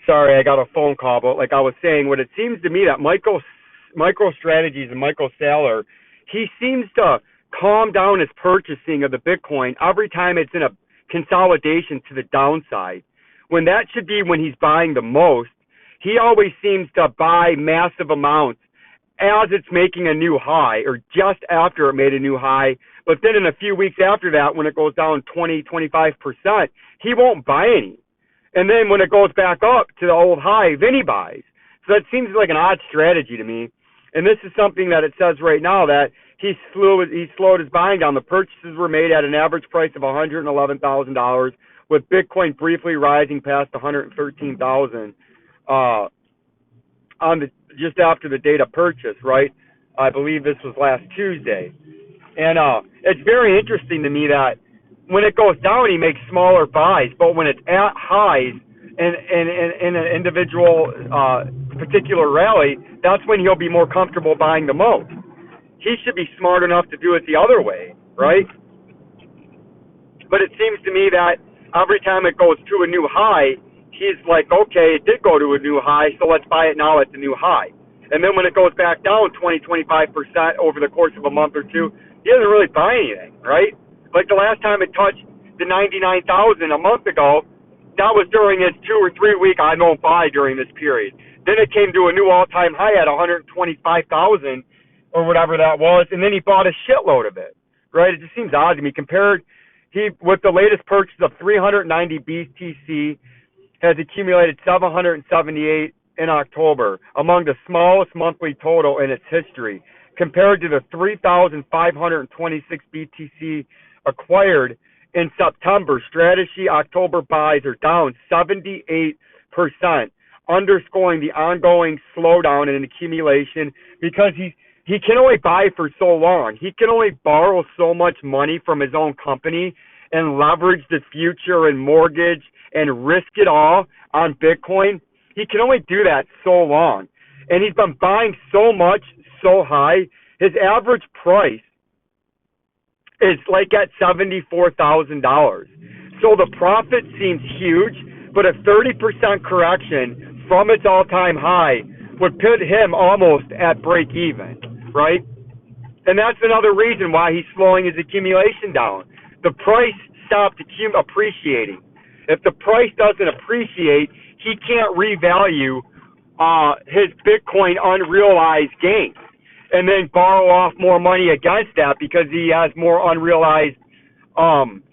Sorry, I got a phone call, but like I was saying, what it seems to me that MicroStrategies and Michael Saylor, he seems to calm down his purchasing of the Bitcoin every time it's in a consolidation to the downside. When that should be when he's buying the most, he always seems to buy massive amounts as it's making a new high or just after it made a new high. But then in a few weeks after that, when it goes down 20-25%, he won't buy any. And then when it goes back up to the old high, then he buys. So that seems like an odd strategy to me. And this is something that it says right now that he slowed his buying down. The purchases were made at an average price of $111,000, with Bitcoin briefly rising past $113,000 just after the date of purchase, right? I believe this was last Tuesday. And it's very interesting to me that when it goes down, he makes smaller buys, but when it's at highs in an individual particular rally, that's when he'll be more comfortable buying the most. He should be smart enough to do it the other way, right? But it seems to me that every time it goes to a new high, he's like, okay, it did go to a new high, so let's buy it now at the new high. And then when it goes back down 20-25% over the course of a month or two, he doesn't really buy anything, right? Like the last time it touched the 99,000 a month ago, that was during his 2 or 3 week I don't buy during this period. Then it came to a new all-time high at 125,000 or whatever that was, and then he bought a shitload of it, right? It just seems odd to me. With the latest purchase of 390 BTC, has accumulated 778 in October, among the smallest monthly total in its history, compared to the 3,526 BTC acquired in September. Strategy October buys are down 78%, underscoring the ongoing slowdown in accumulation because he can only buy for so long. He can only borrow so much money from his own company and leverage the future and mortgage and risk it all on Bitcoin. He can only do that so long. And he's been buying so much, so high. His average price is like at $74,000. So the profit seems huge, but a 30% correction from its all-time high would put him almost at break even, right? And that's another reason why he's slowing his accumulation down. The price stopped appreciating. If the price doesn't appreciate, he can't revalue his Bitcoin unrealized gains and then borrow off more money against that because he has more unrealized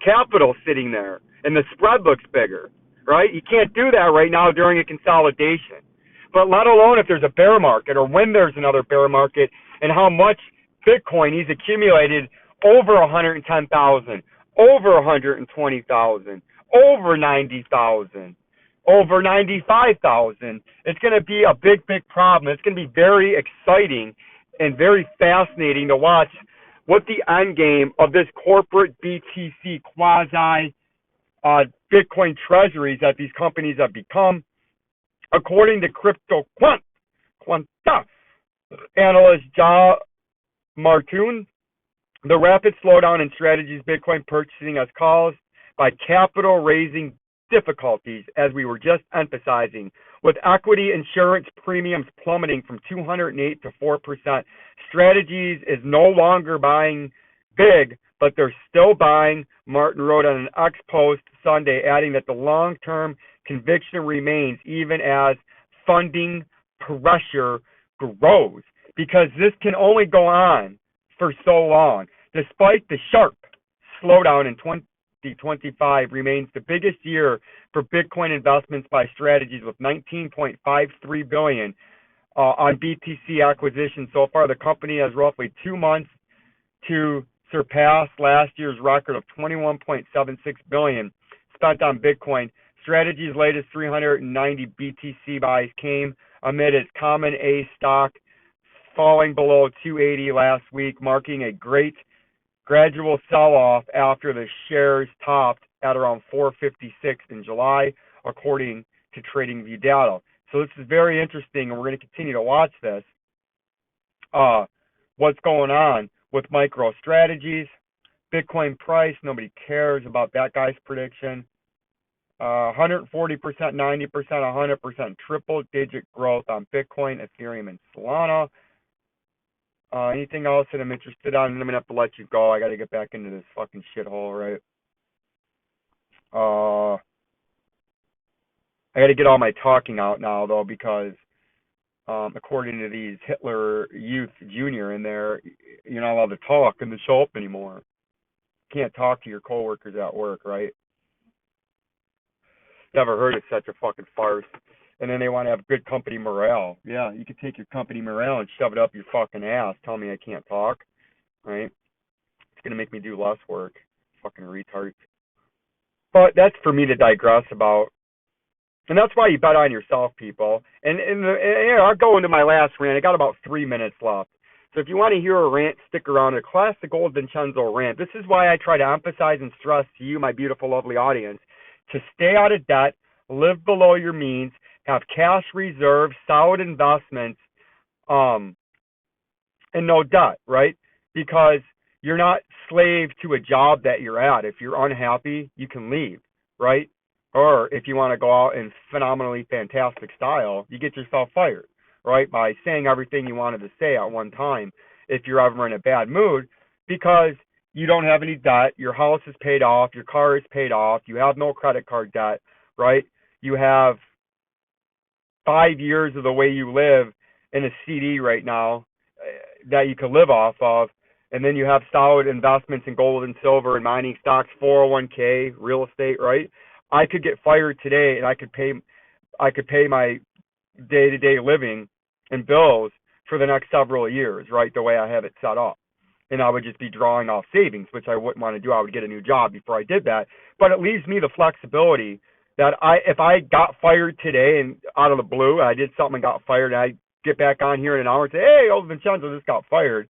capital sitting there and the spread looks bigger, right? You can't do that right now during a consolidation. But let alone if there's a bear market or when there's another bear market and how much Bitcoin he's accumulated over 110,000, over 120,000, over 90,000, over 95,000. It's going to be a big, big problem. It's going to be very exciting and very fascinating to watch what the end game of this corporate BTC quasi Bitcoin treasuries that these companies have become. According to Quanta analyst Ja Martoon, the rapid slowdown in Strategy's Bitcoin purchasing has caused by capital raising difficulties, as we were just emphasizing, with equity insurance premiums plummeting from 208 to 4%. Strategies is no longer buying big, but they're still buying, Martin wrote on an X post Sunday, adding that the long-term conviction remains even as funding pressure grows, because this can only go on for so long. Despite the sharp slowdown in 2025 remains the biggest year for Bitcoin investments by Strategies, with $19.53 billion on BTC acquisition so far. The company has roughly 2 months to surpass last year's record of $21.76 billion spent on Bitcoin. Strategy's latest 390 BTC buys came amid its common A stock falling below 280 last week, marking a great gradual sell-off after the shares topped at around 456 in July, according to TradingView data. So this is very interesting, and we're going to continue to watch this. What's going on with MicroStrategies? Bitcoin price, nobody cares about that guy's prediction. 140%, 90%, 100%, triple digit growth on Bitcoin, Ethereum, and Solana. Anything else that I'm interested on? I'm going to have to let you go. I got to get back into this fucking shithole, right? I got to get all my talking out now, though, because according to these Hitler Youth Jr. in there, you're not allowed to talk in the shop anymore. You can't talk to your coworkers at work, right? Never heard of such a fucking farce. And then they want to have good company morale. Yeah, you could take your company morale and shove it up your fucking ass. Tell me I can't talk, right? It's going to make me do less work. Fucking retards. But that's for me to digress about. And that's why you bet on yourself, people. And I'll go into my last rant. I got about 3 minutes left. So if you want to hear a rant, stick around. A classic old Vincenzo rant. This is why I try to emphasize and stress to you, my beautiful, lovely audience, to stay out of debt, live below your means, have cash reserves, solid investments, and no debt, right? Because you're not slave to a job that you're at. If you're unhappy, you can leave, right? Or if you want to go out in phenomenally fantastic style, you get yourself fired, right? By saying everything you wanted to say at one time if you're ever in a bad mood, because you don't have any debt, your house is paid off, your car is paid off, you have no credit card debt, right? You have 5 years of the way you live in a CD right now that you could live off of, and then you have solid investments in gold and silver and mining stocks, 401k, real estate, right? I could get fired today and I could pay my day-to-day living and bills for the next several years, right? The way I have it set up. And I would just be drawing off savings, which I wouldn't want to do. I would get a new job before I did that. But it leaves me the flexibility that if I got fired today and out of the blue, I did something and got fired, and I get back on here in an hour and say, hey, old Vincenzo just got fired,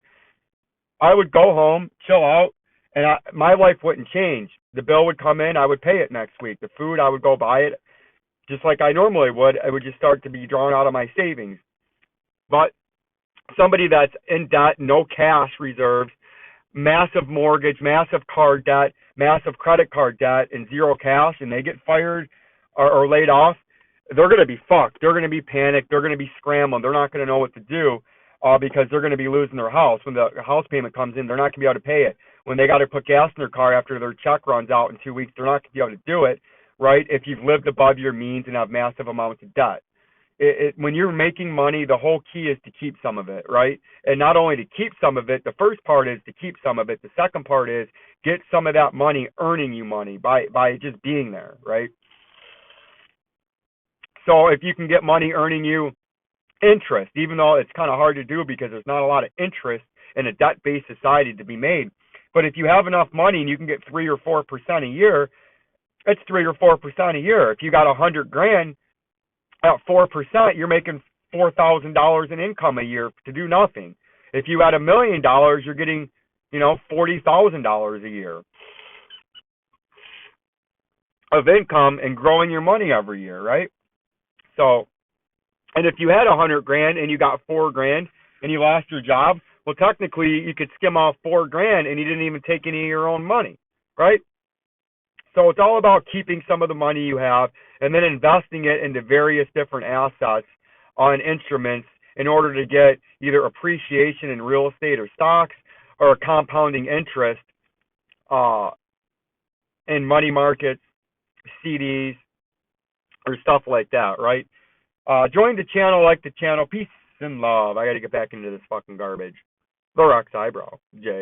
I would go home, chill out, and my life wouldn't change. The bill would come in, I would pay it next week. The food, I would go buy it just like I normally would. I would just start to be drawn out of my savings. But somebody that's in debt, no cash reserves, massive mortgage, massive car debt, massive credit card debt, and zero cash, and they get fired or laid off, they're going to be fucked. They're going to be panicked. They're going to be scrambling. They're not going to know what to do because they're going to be losing their house. When the house payment comes in, they're not going to be able to pay it. When they got to put gas in their car after their check runs out in 2 weeks, they're not going to be able to do it, right, if you've lived above your means and have massive amounts of debt. When you're making money, the whole key is to keep some of it, right? And not only to keep some of it, the first part is to keep some of it. The second part is get some of that money earning you money by just being there, right? So if you can get money earning you interest, even though it's kind of hard to do because there's not a lot of interest in a debt-based society to be made. But if you have enough money and you can get 3 or 4% a year, it's 3 or 4% a year. If you got $100,000 at 4%, you're making $4,000 in income a year to do nothing. If you had $1 million, you're getting, $40,000 a year of income and growing your money every year, right? So, and if you had $100,000 and you got $4,000 and you lost your job, well, technically you could skim off $4,000 and you didn't even take any of your own money, right? So it's all about keeping some of the money you have and then investing it into various different assets on instruments in order to get either appreciation in real estate or stocks or compounding interest in money markets, CDs, or stuff like that, right? Join the channel, like the channel. Peace and love. I got to get back into this fucking garbage. The Rex Eyebrow, Jay.